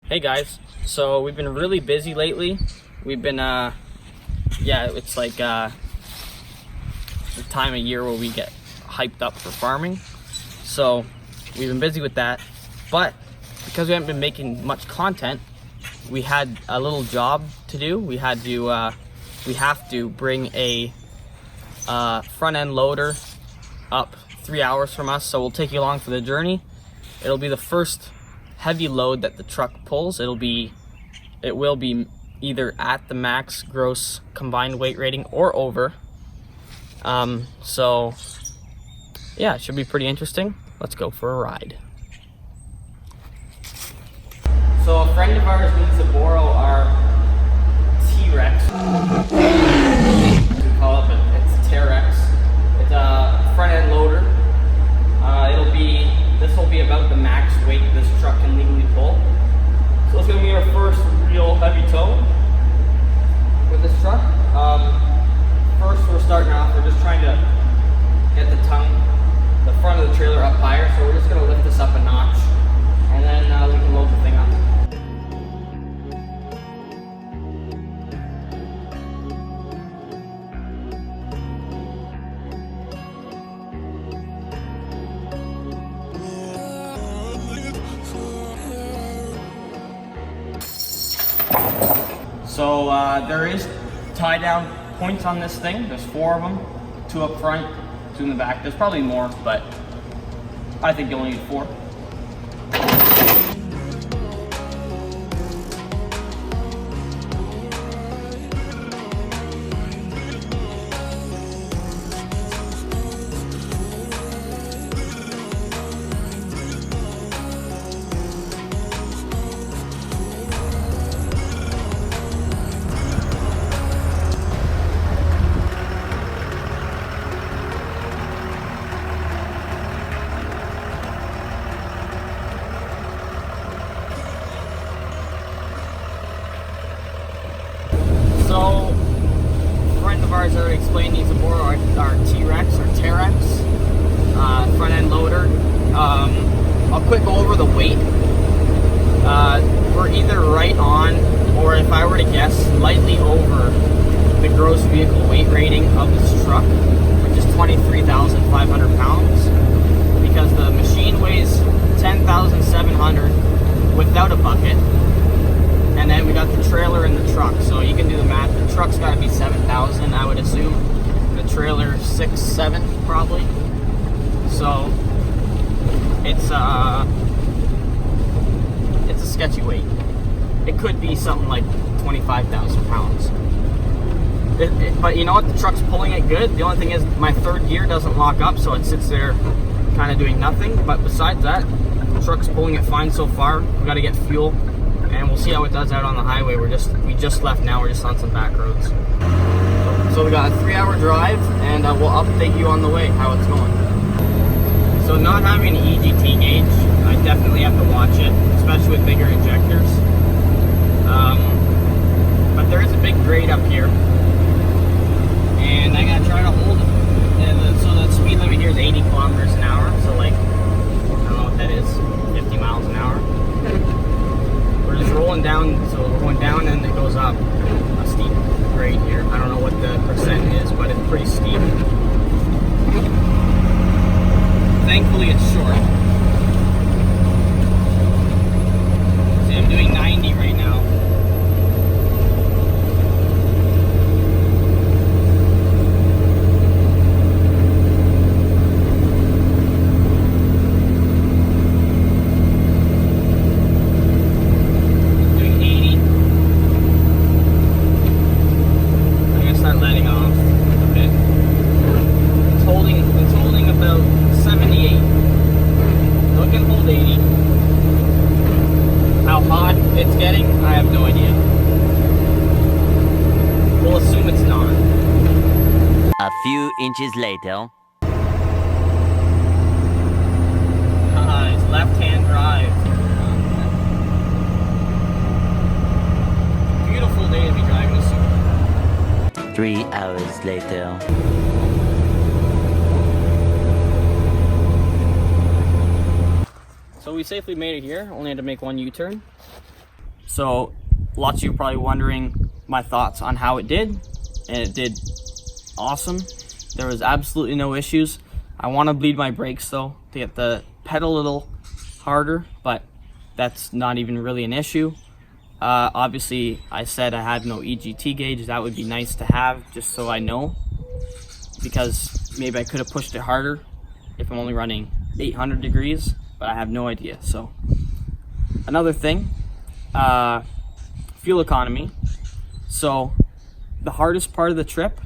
Hey guys, so we've been really busy lately. We've been, it's like the time of year where we get hyped up for farming. So we've been busy with that, but because we haven't been making much content, we had a little job to do. We have to bring a front end loader up 3 hours from us, so we'll take you along for the journey. It'll be the first heavy load that the truck pulls. It will be either at the max gross combined weight rating or over. So yeah, it should be pretty interesting. Let's go for a ride. So a friend of ours needs to borrow our T-Rex. We call it, but it's T-Rex. It's a front end loader. This will be about the max weight this truck can legally pull. So it's going to be our first real heavy tow with this truck. First, we're starting off, we're just trying to get the front of the trailer up higher. So we're just going to lift this up a notch, and then we can load the thing up. So there is tie down points on this thing. There's 4 of them, 2 up front, 2 in the back. There's probably more, but I think you only need 4. So, a friend of ours already explained needs to borrow our T-Rex or T-Rex front end loader. I'll quick go over the weight. We're either right on, or if I were to guess, slightly over the gross vehicle weight rating of this truck, which is 23,500 pounds, because the machine weighs 10,700 without a bucket. And then we got the trailer and the truck, so you can do the math. The truck's got to be 7,000, I would assume. The trailer 6, 7 probably. So it's a sketchy weight. It could be something like 25,000 pounds. But you know what? The truck's pulling it good. The only thing is my third gear doesn't lock up, so it sits there kind of doing nothing. But besides that, the truck's pulling it fine so far. We got to get fuel. And we'll see how it does out on the highway. We just left now. We're just on some back roads. So we got a 3-hour drive, and we'll update you on the way how it's going. So not having an EGT gauge, I definitely have to watch it, especially with bigger injectors. But there is a big grade up here, and I gotta try to hold it. And so the speed limit here is 80 kilometers an hour. So like, I don't know what that is, 50 miles an hour. We're just rolling down, so we're going down and it goes up a steep grade here. I don't know what the percent is, but it's pretty steep. Thankfully it's short. See, I'm doing 90 right now. It's getting, I have no idea. We'll assume it's not. A few inches later. It's left-hand drive. Beautiful day to be driving a Supra. 3 hours later. So we safely made it here, only had to make one U-turn. So lots of you are probably wondering my thoughts on how it did, and it did awesome. There was absolutely no issues. I want to bleed my brakes though to get the pedal a little harder, but that's not even really an issue. Obviously, I said I had no EGT gauge. That would be nice to have, just so I know, because maybe I could have pushed it harder if I'm only running 800 degrees, but I have no idea. So another thing, fuel economy. So the hardest part of the trip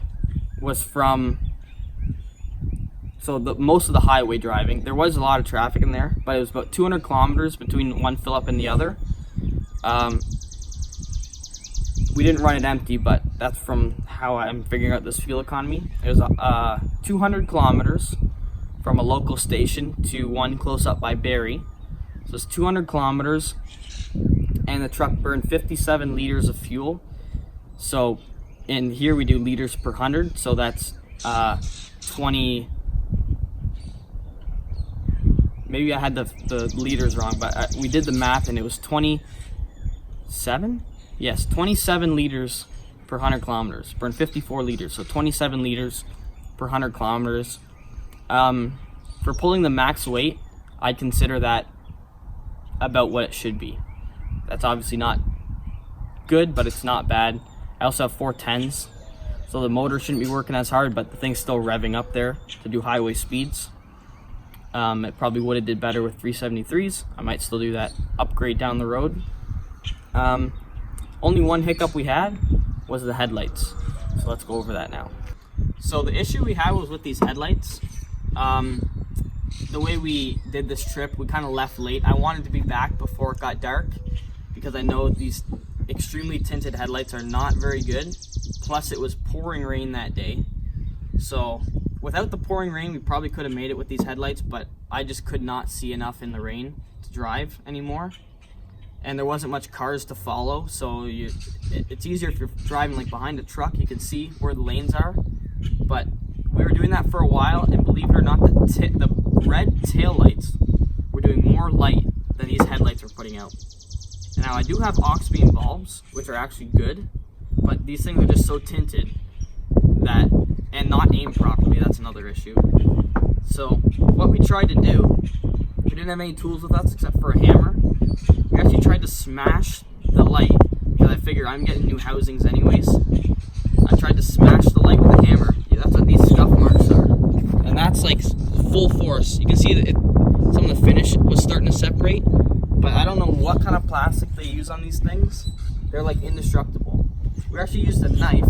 was from, most of the highway driving. There was a lot of traffic in there, but it was about 200 kilometers between one fill up and the other. We didn't run it empty, but that's from how I'm figuring out this fuel economy. It was 200 kilometers from a local station to one close up by Barrie. So it's 200 kilometers, and the truck burned 57 liters of fuel. So in here we do liters per 100, so that's 20. Maybe I had the liters wrong, but we did the math and it was 27? Yes, 27 liters per 100 kilometers. Burned 54 liters, so 27 liters per 100 kilometers. For pulling the max weight, I'd consider that about what it should be. That's obviously not good, but it's not bad. I also have 410s, so the motor shouldn't be working as hard, but the thing's still revving up there to do highway speeds. It probably would have did better with 373s. I might still do that upgrade down the road. Only one hiccup we had was the headlights. So let's go over that now. So the issue we had was with these headlights. The way we did this trip, we kind of left late. I wanted to be back before it got dark because I know these extremely tinted headlights are not very good. Plus it was pouring rain that day. So without the pouring rain, we probably could have made it with these headlights, but I just could not see enough in the rain to drive anymore. And there wasn't much cars to follow, so it's easier if you're driving like behind a truck, you can see where the lanes are. But we were doing that for a while, and believe it or not, the red tail lights were doing more light than these headlights were putting out. Now I do have aux beam bulbs, which are actually good, but these things are just so tinted that, and not aimed properly, that's another issue. So what we tried to do, we didn't have any tools with us except for a hammer. We actually tried to smash the light, because I figure I'm getting new housings anyways. I tried to smash the light with a hammer. Yeah, that's what these scuff marks are. And that's like full force. You can see that some of the finish was starting to separate, but I don't know what kind of plastic they use on these things. They're like indestructible. We actually used a knife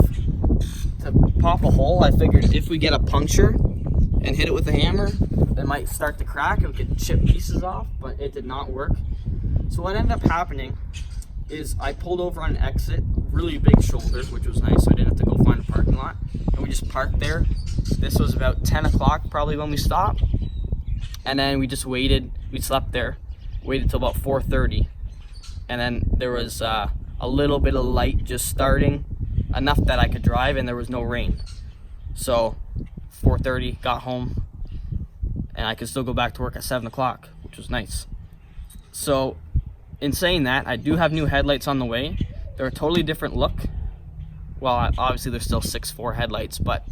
to pop a hole. I figured if we get a puncture and hit it with a hammer, it might start to crack and we could chip pieces off, but it did not work. So what ended up happening is I pulled over on an exit, really big shoulder, which was nice, so I didn't have to go find a parking lot. And we just parked there. This was about 10 o'clock probably when we stopped. And then we just waited, we slept there, waited till about 4:30. And then there was a little bit of light just starting, enough that I could drive, and there was no rain. So 4:30, got home, and I could still go back to work at 7 o'clock, which was nice. So in saying that, I do have new headlights on the way. They're a totally different look. Well, obviously they're still 6.4 headlights, but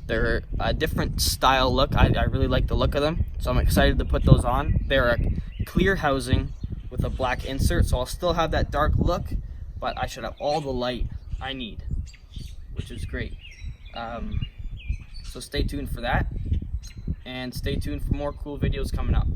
they're a different style look. I really like the look of them, so I'm excited to put those on. They're a clear housing with a black insert, so I'll still have that dark look, but I should have all the light I need, which is great. So stay tuned for that, and stay tuned for more cool videos coming up.